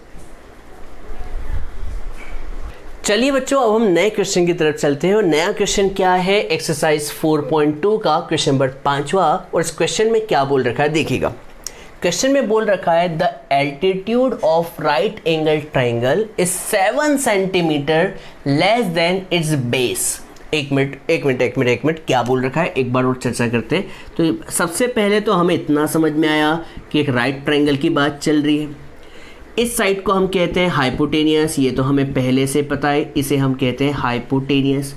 चलिए बच्चों, अब हम नए क्वेश्चन की तरफ चलते हैं। और नया क्वेश्चन क्या है? एक्सरसाइज 4.2 का क्वेश्चन नंबर 5वां। और इस क्वेश्चन में क्या बोल रखा है देखिएगा। क्वेश्चन में बोल रखा है the altitude of right angle triangle is 7 centimetre less than it's base. एक मिनट, क्या बोल रखा है एक बार और चर्चा करते हैं। तो सबसे पहले तो हमें इतना समझ में आया कि एक राइट ट्राइंगल की बात चल रही है। इस साइड को हम कहते हैं हाइपोटेनियस, ये तो हमें पहले से पता है। इसे हम कहते हैं हाइपोटेनियस,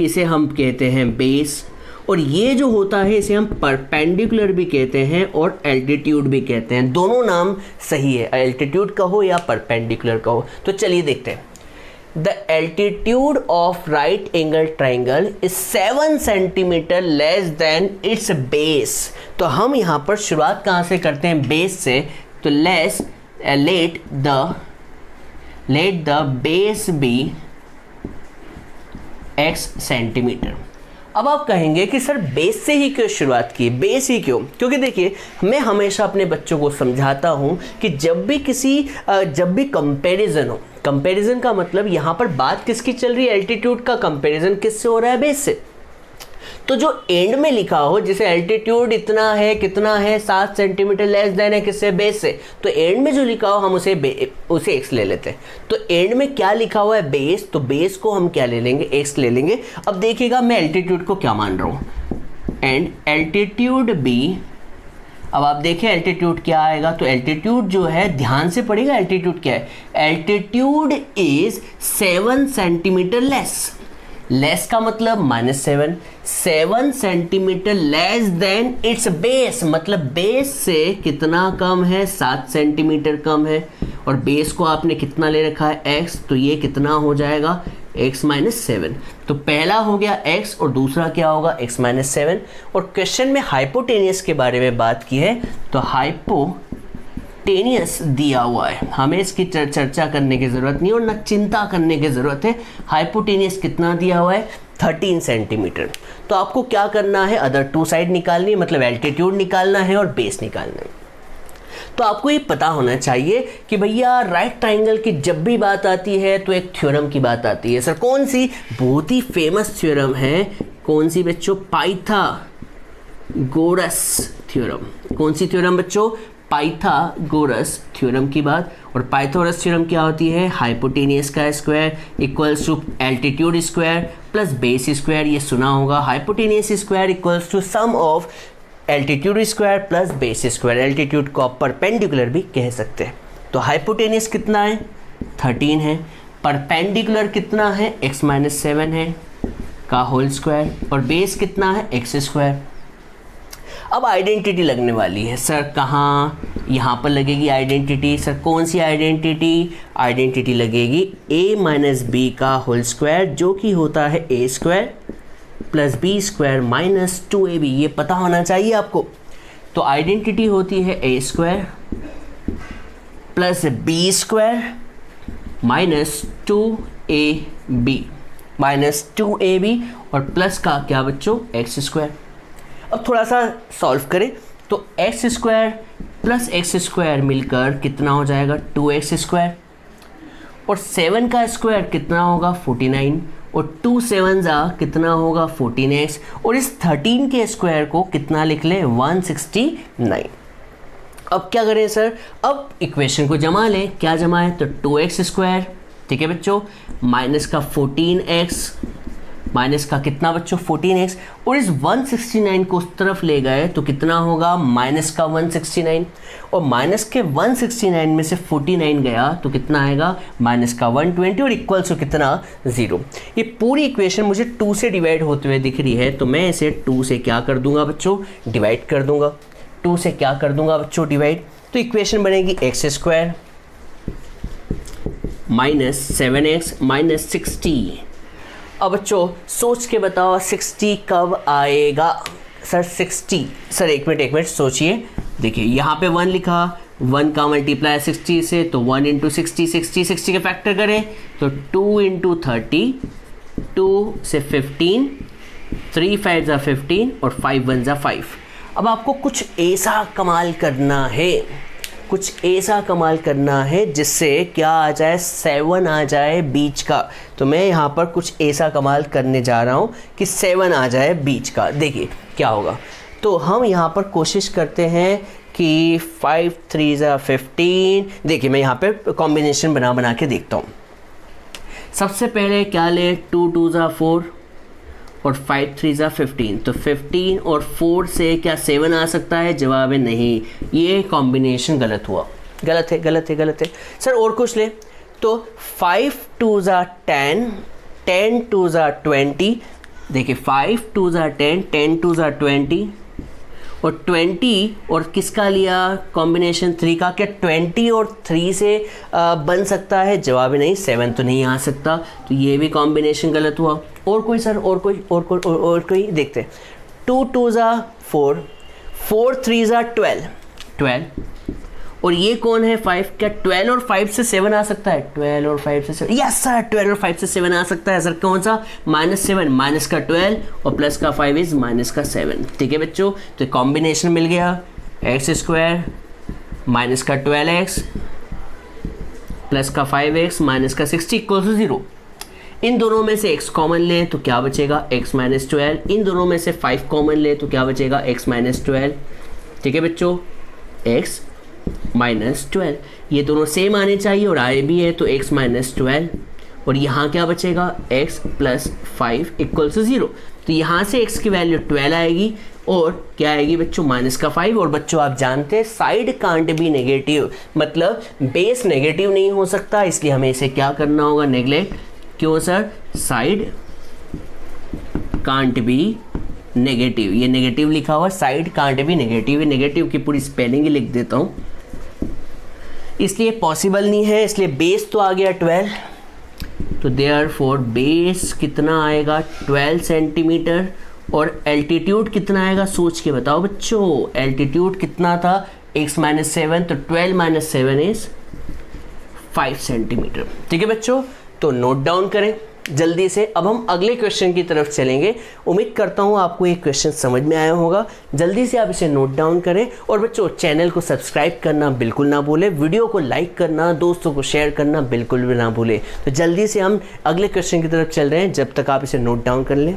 इसे हम कहते हैं बेस। और ये जो होता है इसे हम परपेंडिकुलर भी कहते हैं और एल्टीट्यूड भी कहते हैं। दोनों नाम सही है, एल्टीट्यूड कहो या परपेंडिकुलर कहो। तो चलिए देखते हैं। The altitude of right angle triangle is 7 centimetre less than it's base. तो हम यहाँ पर शुरुआत कहाँ से करते हैं? बेस से। तो let the base be x centimetre. अब आप कहेंगे कि सर बेस से ही क्यों शुरुआत की? बेस ही क्यों? क्योंकि देखिए, मैं हमेशा अपने बच्चों को समझाता हूं कि जब भी कंपैरिजन हो, कंपैरिजन का मतलब यहाँ पर बात किसकी चल रही है? एल्टीट्यूड का कंपैरिजन किससे हो रहा है? बेस से। तो जो एंड में लिखा हो, जैसे एल्टीट्यूड इतना है, कितना है? 7 सेंटीमीटर लेस देन है, किससे? बेस से। तो एंड में जो लिखा हो हम उसे x ले लेते हैं। तो एंड में क्या लिखा हुआ है? बेस। तो बेस को हम क्या ले लेंगे? x ले लेंगे। अब देखिएगा मैं एल्टीट्यूड को क्या मान रहा हूँ, एंड एल्टीट्यूड b। अब आप देखें एल्टीट्यूड क्या आएगा। तो एल्टीट्यूड जो है, ध्यान से पढ़िएगा एल्टीट्यूड क्या है। एल्टीट्यूड इज 7 सेंटीमीटर लेस का मतलब -7। 7 centimetre less than it's base, मतलब बेस से कितना कम है? 7 सेंटीमीटर कम है। और बेस को आपने कितना ले रखा है? x। तो ये कितना हो जाएगा? x - 7। तो पहला हो गया x और दूसरा क्या होगा? x - 7। और क्वेश्चन में हाइपोटेनियस के बारे में बात की है। तो हाइपोटेनियस दिया हुआ है, हमें इसकी चर्चा करने की ज़रूरत नहीं और ना चिंता करने की ज़रूरत है। हाइपोटेनियस कितना दिया हुआ है? 13 सेंटीमीटर। तो आपको क्या करना है? अदर टू साइड निकालनी है, मतलब एल्टीट्यूड निकालना है और बेस निकालना है। तो आपको ये पता होना चाहिए कि भैया राइट ट्राइंगल की जब भी बात आती है तो एक थ्योरम की बात आती है। सर कौन सी? बहुत ही फेमस थ्योरम है। कौन सी बच्चों? Pythagoras theorem. कौन सी थ्योरम बच्चों? पाइथागोरस थ्योरम की बात। और पाइथागोरस थ्योरम क्या होती है? हाइपोटेनियस का square equals to altitude square plus base square. ये सुना होगा। Hypotenuse square equals to sum of altitude square plus base square. Altitude को आप परपेंडिकुलर भी कह सकते हैं। तो हाइपोटेनियस कितना है? 13 है। परपेंडिकुलर कितना है? x - 7 है का होल स्क्वायर। और बेस कितना है? x square. अब आइडेंटिटी लगने वाली है। सर कहाँ? यहाँ पर लगेगी आइडेंटिटी। सर कौन सी आइडेंटिटी? आइडेंटिटी लगेगी a - b का होल स्क्वायर, जो कि होता है a square plus B square minus 2ab। ये पता होना चाहिए आपको। तो आइडेंटिटी होती है a square plus B square minus 2ab और प्लस का क्या बच्चों? x square. अब थोड़ा सा सॉल्व करें तो x square plus x square मिलकर कितना हो जाएगा? 2x square. और 7 का स्क्वायर कितना होगा? 49। और 2 7 कितना होगा? 14x। और इस 13 के स्क्वायर को कितना लिख लें? 169। अब क्या करें सर? अब इक्वेशन को जमा लें। क्या जमाएं? तो 2x स्क्वायर, ठीक है बच्चों, माइनस का 14x, माइनस का कितना बच्चों? 14x। और इस 169 को उस तरफ ले गए तो कितना होगा? माइनस का 169। और माइनस के 169 में से 49 गया तो कितना आएगा? माइनस का 120 और इक्वल्स टू कितना? 0। ये पूरी इक्वेशन मुझे 2 से डिवाइड होते हुए दिख रही है, तो मैं इसे 2 से क्या कर दूंगा बच्चों? डिवाइड कर दूंगा। 2 से क्या कर दूंगा बच्चों? डिवाइड। तो इक्वेशन बनेगी x square minus 7x minus 60 अब बच्चों सोच के बताओ 60 कब आएगा? सर 60, सर एक मिनट सोचिए। देखिए यहाँ पे 1 लिखा, 1 का मल्टीप्लाई 60 से, तो 1 इंटू 60 के फैक्टर करें तो 2 इंटू 30, 2 से 15, 3 5 ज़ा 15 और 5 1 ज़ा 5। अब आपको कुछ ऐसा कमाल करना है जिससे क्या आ जाए, 7 आ जाए बीच का। तो मैं यहाँ पर कुछ ऐसा कमाल करने जा रहा हूँ कि 7 आ जाए बीच का। देखिए क्या होगा। तो हम यहाँ पर कोशिश करते हैं कि 5 3 ज़ा 15। देखिए मैं यहाँ पे कॉम्बिनेशन बना के देखता हूँ। सबसे पहले क्या ले, 2 2 ज़ा 4 और 5 3 ज़ा 15। तो 15 और 4 से क्या 7 आ सकता है? जवाब है नहीं, ये कॉम्बिनेशन गलत हुआ। गलत है। सर और कुछ ले, तो 5 2 ज़ा 10, 10 2 ज़ा 20। देखिए 5 2 ज़ा 10, 10 2 ज़ा 20 और 20 और किसका लिया कॉम्बिनेशन 3 का। क्या 20 और 3 से बन सकता है? जवाब नहीं, 7 तो नहीं आ सकता, तो ये भी कॉम्बिनेशन गलत हुआ। और कोई सर, और कोई देखते। 2 2 ज़ा 4, 4 3 ज़ा 12 और ये कौन है 5। क्या 12 और 5 से 7 आ सकता है? 12 और 5 से 7, यस सर 12 और 5 से 7 आ सकता है। सर कौन सा? -7, माइनस का 12 और प्लस का 5 इज माइनस का 7। ठीक है बच्चों, तो कॉम्बिनेशन मिल गया x² माइनस का 12x प्लस का 5x माइनस का 60 = 0। इन दोनों में से x कॉमन लें तो क्या बचेगा, x - 12। इन दोनों में से 5 कॉमन लें तो क्या बचेगा, x - 12। ठीक है बच्चों, x -12, ये दोनों सेम आने चाहिए और आए भी है, तो x - 12 और यहाँ क्या बचेगा, x + 5 = 0। तो यहाँ से x की वैल्यू 12 आएगी और क्या आएगी बच्चों, -5। और बच्चों आप जानते हैं साइड कांट बी नेगेटिव, मतलब बेस नेगेटिव नहीं हो सकता, इसलिए हमें इसे क्या करना होगा, नेगलेक्ट। क्यों sir? Side can't be negative, ये नेगेटिव लिखा हुआ, side can't be negative. Negative की पूरी स्पेलिंग ही लिख देता हूँ, इसलिए पॉसिबल नहीं है। इसलिए बेस तो आ गया 12, तो देयरफॉर बेस कितना आएगा, 12 सेंटीमीटर। और एल्टीट्यूड कितना आएगा, सोच के बताओ बच्चों। एल्टीट्यूड कितना था, x - 7, तो 12 - 7 इज 5 सेंटीमीटर। ठीक है बच्चों, तो नोट डाउन करें जल्दी से। अब हम अगले क्वेश्चन की तरफ चलेंगे। उम्मीद करता हूँ आपको ये क्वेश्चन समझ में आया होगा। जल्दी से आप इसे नोट डाउन करें और बच्चों चैनल को सब्सक्राइब करना बिल्कुल ना भूलें, वीडियो को लाइक करना, दोस्तों को शेयर करना बिल्कुल भी ना भूलें। तो जल्दी से हम अगले क्वेश्चन की तरफ चल रहे हैं, जब तक आप इसे नोट डाउन कर लें।